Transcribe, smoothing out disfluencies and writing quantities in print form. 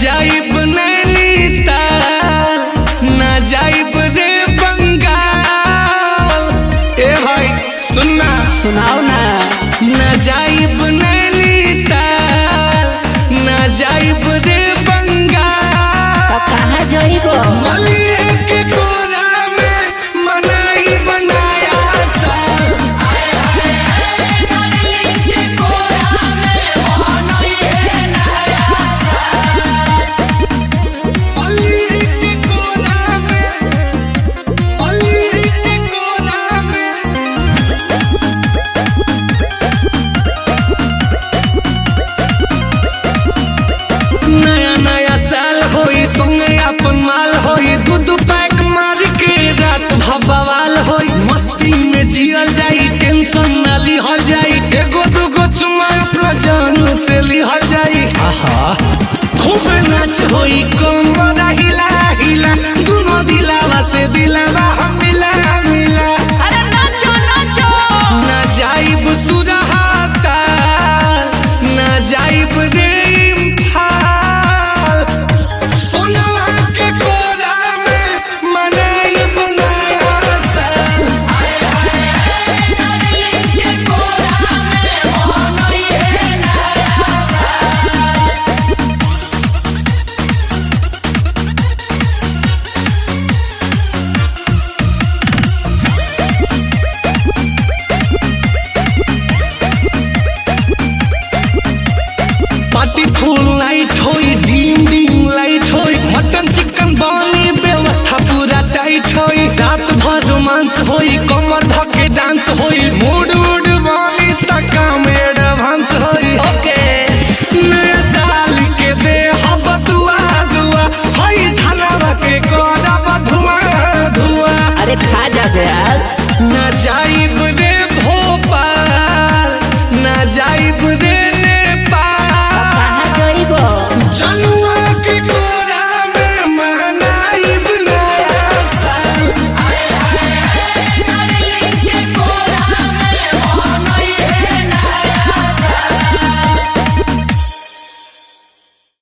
जाइब नैनीताल ना जाइब रे बंगाल। ए भाई सुनना सुनाओ ना। ना जाइब नैनीताल ना जाइब रे बंगाल। कहाँ जाइबो? मलिए के कोरा में मनाई बनाया साल। मलिए के कोरा में मलिए के कोरा में नया नया साल होई संगे अपन माल होई दूध पैक मार के रात भवाल होई। मस्ती में जियल जाई टेंशन ना लिहल जाई एगो दूगो चुमा अपना जान से लिहल जाई। आहा खूब नाच होई कमर हिला हिला दोनों दिलावा से दिलावा हम मिला मिला। अरे नाचो नाचो। ना जाइब सुरहाता ना जाइब रे इम्फाल। सोनवा के कोरा में मनाइब नया साल। पार्टी फुल नाइट होई डीम डीम लाइट होई मटन चिकन बनी व्यवस्था पूरा टाइट होई। रात भर रोमांस होई कमर धके डांस होई मूड वूड बनी